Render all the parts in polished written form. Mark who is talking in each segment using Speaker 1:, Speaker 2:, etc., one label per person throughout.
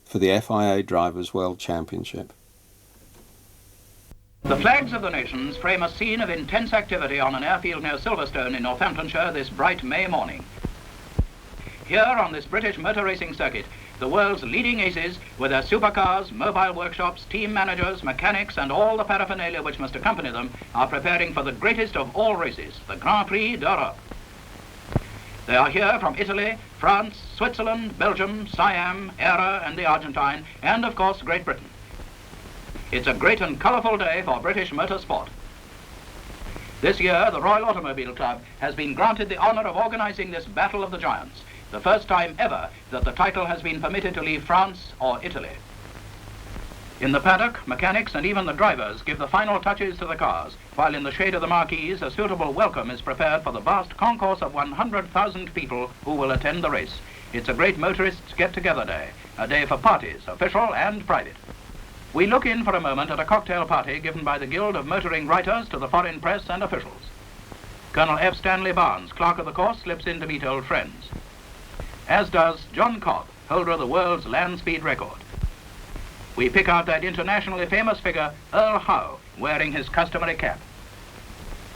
Speaker 1: for the FIA Drivers' World Championship.
Speaker 2: The flags of the nations frame a scene of intense activity on an airfield near Silverstone in Northamptonshire this bright May morning. Here on this British motor racing circuit, the world's leading aces, with their supercars, mobile workshops, team managers, mechanics and all the paraphernalia which must accompany them, are preparing for the greatest of all races, the Grand Prix d'Europe. They are here from Italy, France, Switzerland, Belgium, Siam, Era and the Argentine, and of course Great Britain. It's a great and colourful day for British motorsport. This year, the Royal Automobile Club has been granted the honour of organising this Battle of the Giants, the first time ever that the title has been permitted to leave France or Italy. In the paddock, mechanics and even the drivers give the final touches to the cars, while in the shade of the marquees a suitable welcome is prepared for the vast concourse of 100,000 people who will attend the race. It's a great motorists get-together day, a day for parties, official and private. We look in for a moment at a cocktail party given by the Guild of Motoring Writers to the foreign press and officials. Colonel F. Stanley Barnes, clerk of the course, slips in to meet old friends, as does John Cobb, holder of the world's land speed record. We pick out that internationally famous figure, Earl Howe, wearing his customary cap.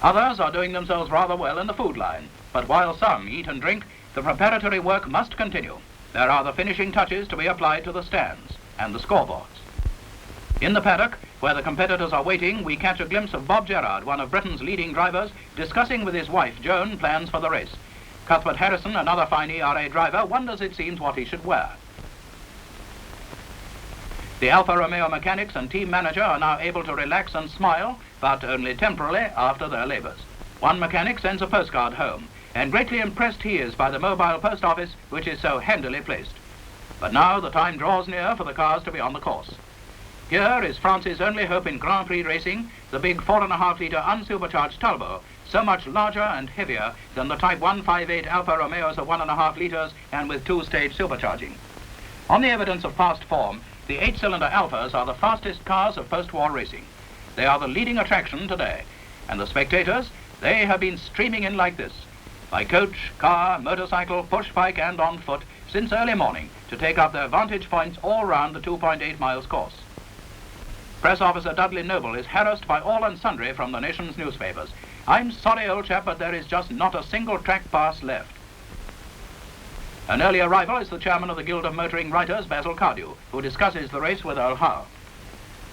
Speaker 2: Others are doing themselves rather well in the food line, but while some eat and drink, the preparatory work must continue. There are the finishing touches to be applied to the stands and the scoreboards. In the paddock, where the competitors are waiting, we catch a glimpse of Bob Gerrard, one of Britain's leading drivers, discussing with his wife, Joan, plans for the race. Cuthbert Harrison, another fine ERA driver, wonders, it seems, what he should wear. The Alfa Romeo mechanics and team manager are now able to relax and smile, but only temporarily after their labours. One mechanic sends a postcard home, and greatly impressed he is by the mobile post office, which is so handily placed. But now the time draws near for the cars to be on the course. Here is France's only hope in Grand Prix racing, the big 4.5-litre unsupercharged Talbot, so much larger and heavier than the Type 158 Alfa Romeos of 1.5 litres and with two-stage supercharging. On the evidence of past form, the 8-cylinder Alphas are the fastest cars of post-war racing. They are the leading attraction today, and the spectators, they have been streaming in like this, by coach, car, motorcycle, push-bike and on foot, since early morning, to take up their vantage points all round the 2.8 miles course. Press officer Dudley Noble is harassed by all and sundry from the nation's newspapers. I'm sorry, old chap, but there is just not a single track pass left. An early arrival is the chairman of the Guild of Motoring Writers, Basil Cardew, who discusses the race with Earl Howe.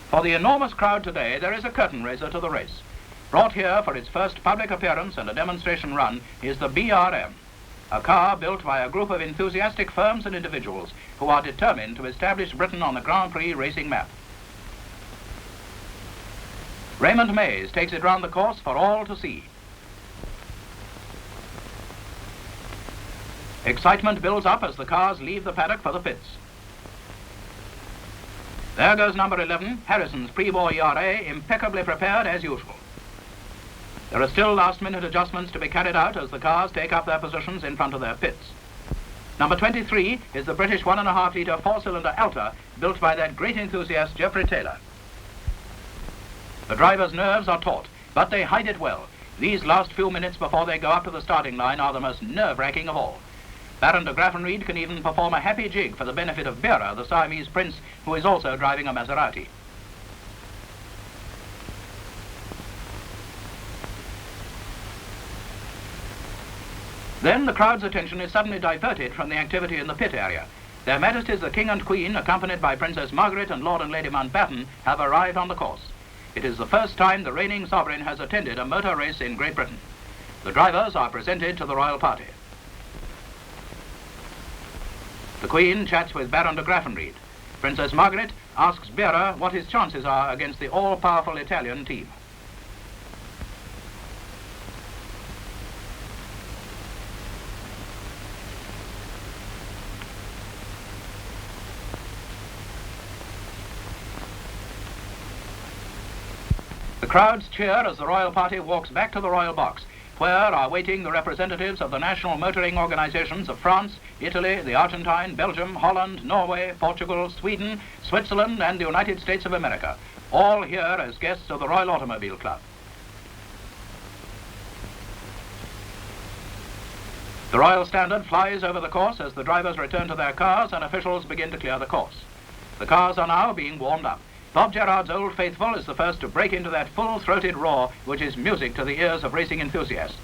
Speaker 2: For the enormous crowd today, there is a curtain raiser to the race. Brought here for its first public appearance and a demonstration run is the BRM, a car built by a group of enthusiastic firms and individuals who are determined to establish Britain on the Grand Prix racing map. Raymond Mays takes it round the course for all to see. Excitement builds up as the cars leave the paddock for the pits. There goes number 11, Harrison's pre-war ERA, impeccably prepared as usual. There are still last-minute adjustments to be carried out as the cars take up their positions in front of their pits. Number 23 is the British 1.5-litre 4-cylinder Alta, built by that great enthusiast Geoffrey Taylor. The driver's nerves are taut, but they hide it well. These last few minutes before they go up to the starting line are the most nerve-wracking of all. Baron de Graffenried can even perform a happy jig for the benefit of Bera, the Siamese prince, who is also driving a Maserati. Then the crowd's attention is suddenly diverted from the activity in the pit area. Their Majesties the King and Queen, accompanied by Princess Margaret and Lord and Lady Mountbatten, have arrived on the course. It is the first time the reigning sovereign has attended a motor race in Great Britain. The drivers are presented to the royal party. The Queen chats with Baron de Graffenried. Princess Margaret asks Bera what his chances are against the all-powerful Italian team. The crowds cheer as the royal party walks back to the royal box, where are waiting the representatives of the national motoring organizations of France, Italy, the Argentine, Belgium, Holland, Norway, Portugal, Sweden, Switzerland and the United States of America, all here as guests of the Royal Automobile Club. The Royal Standard flies over the course as the drivers return to their cars and officials begin to clear the course. The cars are now being warmed up. Bob Gerard's Old Faithful is the first to break into that full-throated roar which is music to the ears of racing enthusiasts.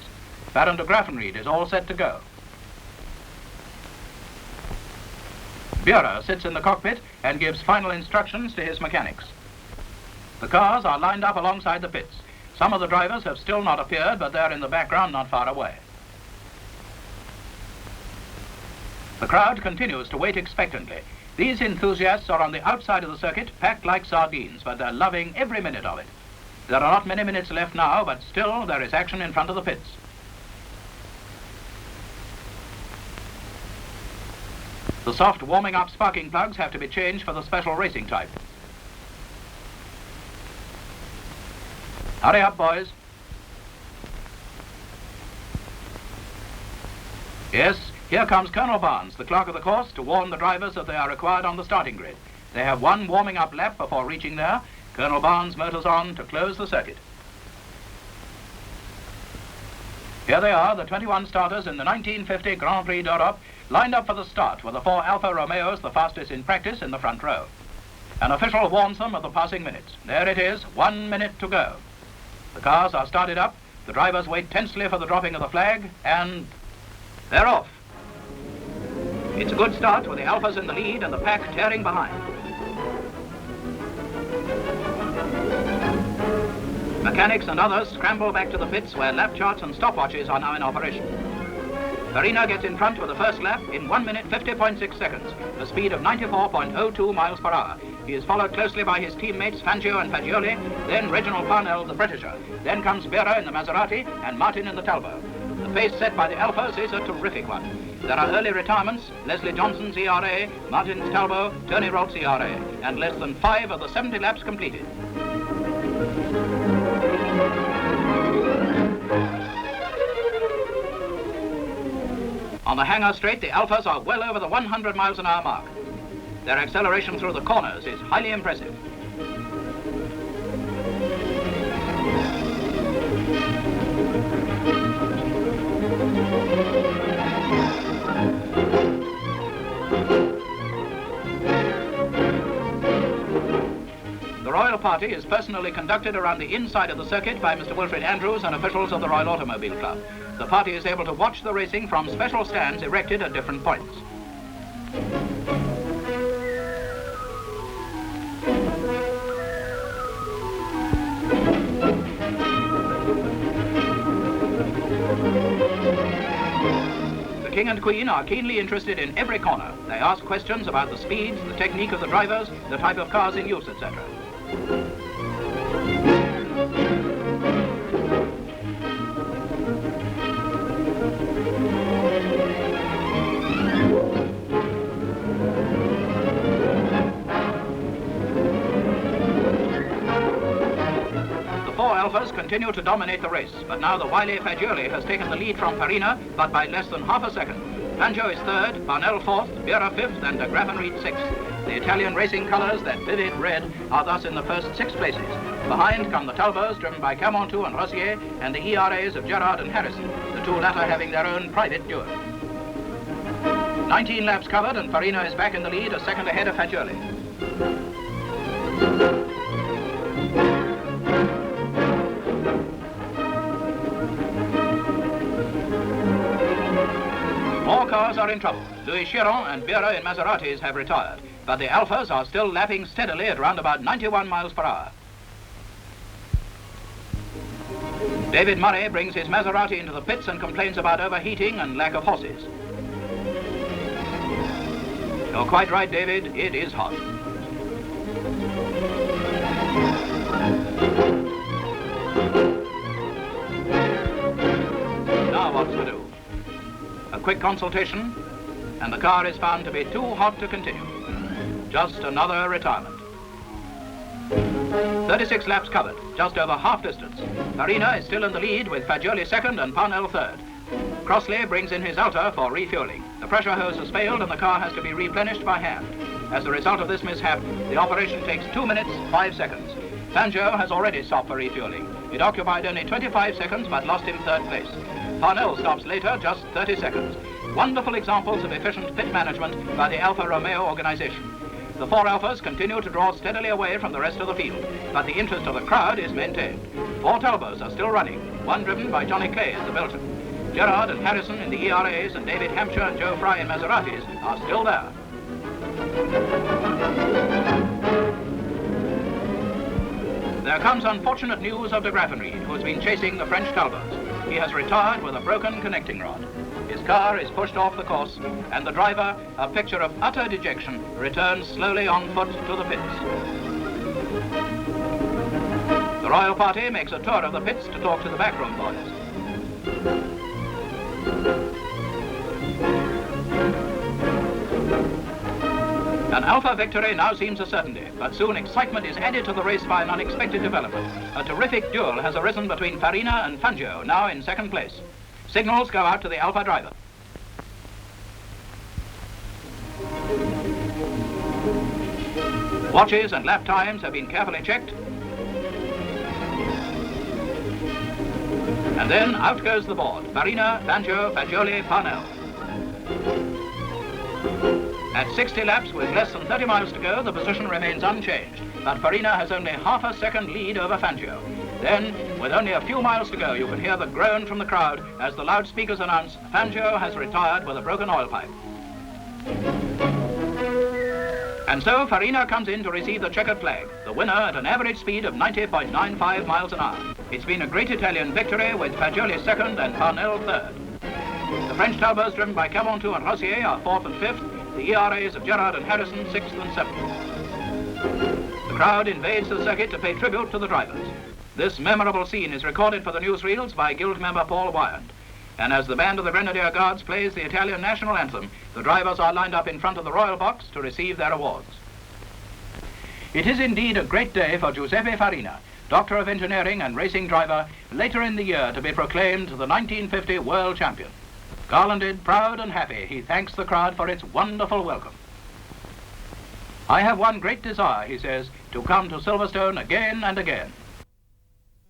Speaker 2: Baron de Graffenried is all set to go. Buehrer sits in the cockpit and gives final instructions to his mechanics. The cars are lined up alongside the pits. Some of the drivers have still not appeared, but they're in the background not far away. The crowd continues to wait expectantly. These enthusiasts are on the outside of the circuit, packed like sardines, but they're loving every minute of it. There are not many minutes left now, but still there is action in front of the pits. The soft warming up sparking plugs have to be changed for the special racing type. Hurry up, boys. Yes, here comes Colonel Barnes, the clerk of the course, to warn the drivers that they are required on the starting grid. They have one warming up lap before reaching there. Colonel Barnes motors on to close the circuit. Here they are, the 21 starters in the 1950 Grand Prix d'Europe, lined up for the start with the 4 Alfa Romeos, the fastest in practice, in the front row. An official warns them of the passing minutes. There it is, 1 minute to go. The cars are started up, the drivers wait tensely for the dropping of the flag, and they're off. It's a good start with the Alfas in the lead and the pack tearing behind. Mechanics and others scramble back to the pits where lap charts and stopwatches are now in operation. Farina gets in front with the first lap in 1 minute 50.6 seconds, a speed of 94.02 miles per hour. He is followed closely by his teammates Fangio and Fagioli, then Reginald Parnell, the Britisher. Then comes Buehrer in the Maserati and Martin in the Talbot. The pace set by the Alfas is a terrific one. There are early retirements, Leslie Johnson's ERA, Martin's Talbot, Tony Rolt's ERA, and less than 5 of the 70 laps completed. On the Hangar Straight, the Alfas are well over the 100 miles an hour mark. Their acceleration through the corners is highly impressive. The Royal Party is personally conducted around the inside of the circuit by Mr. Wilfred Andrews and officials of the Royal Automobile Club. The party is able to watch the racing from special stands erected at different points. The King and Queen are keenly interested in every corner. They ask questions about the speeds, the technique of the drivers, the type of cars in use, etc. Alfas continue to dominate the race, but now the wily Fagioli has taken the lead from Farina, but by less than half a second. Fangio is third, Parnell fourth, Buehrer fifth, and de Graffenried sixth. The Italian racing colours, that vivid red, are thus in the first 6 places. Behind come the Talbots, driven by Camontou and Rosier, and the ERAs of Gerard and Harrison, the 2 latter having their own private duel. 19 laps covered, and Farina is back in the lead, a second ahead of Fagioli. More cars are in trouble. Louis Chiron and Buehrer in Maseratis have retired, but the Alfas are still lapping steadily at round about 91 miles per hour. David Murray brings his Maserati into the pits and complains about overheating and lack of horses. You're quite right, David, it is hot. Now what's to do? A quick consultation, and the car is found to be too hot to continue. Just another retirement. 36 laps covered, just over half distance. Farina is still in the lead with Fagioli second and Parnell third. Crossley brings in his Alta for refueling. The pressure hose has failed and the car has to be replenished by hand. As a result of this mishap, the operation takes 2 minutes, 5 seconds. Fangio has already stopped for refueling. It occupied only 25 seconds but lost him third place. Parnell stops later, just 30 seconds. Wonderful examples of efficient pit management by the Alfa Romeo organization. The four Alphas continue to draw steadily away from the rest of the field, but the interest of the crowd is maintained. Four Talbots are still running, one driven by Johnny Clay in the Belgian. Gerard and Harrison in the ERAs and David Hampshire and Joe Fry in Maseratis are still there. There comes unfortunate news of de Graffenried, who has been chasing the French Talbots. He has retired with a broken connecting rod. His car is pushed off the course, and the driver, a picture of utter dejection, returns slowly on foot to the pits. The royal party makes a tour of the pits to talk to the backroom boys. An Alpha victory now seems a certainty, but soon excitement is added to the race by an unexpected development. A terrific duel has arisen between Farina and Fangio, now in second place. Signals go out to the Alpha driver. Watches and lap times have been carefully checked. And then out goes the board. Farina, Fangio, Fagioli, Parnell. At 60 laps with less than 30 miles to go, the position remains unchanged, but Farina has only half a second lead over Fangio. Then, with only a few miles to go, you can hear the groan from the crowd as the loudspeakers announce Fangio has retired with a broken oil pipe. And so Farina comes in to receive the checkered flag, the winner at an average speed of 90.95 miles an hour. It's been a great Italian victory with Fagioli second and Parnell third. The French Talbots driven by Caventou and Rossier are fourth and fifth, the ERAs of Gerard and Harrison sixth and seventh. The crowd invades the circuit to pay tribute to the drivers. This memorable scene is recorded for the newsreels by Guild member Paul Wyand. And as the band of the Grenadier Guards plays the Italian national anthem, the drivers are lined up in front of the royal box to receive their awards. It is indeed a great day for Giuseppe Farina, Doctor of Engineering and racing driver, later in the year to be proclaimed the 1950 world champion. Garlanded, proud and happy, he thanks the crowd for its wonderful welcome. I have one great desire, he says, to come to Silverstone again and again.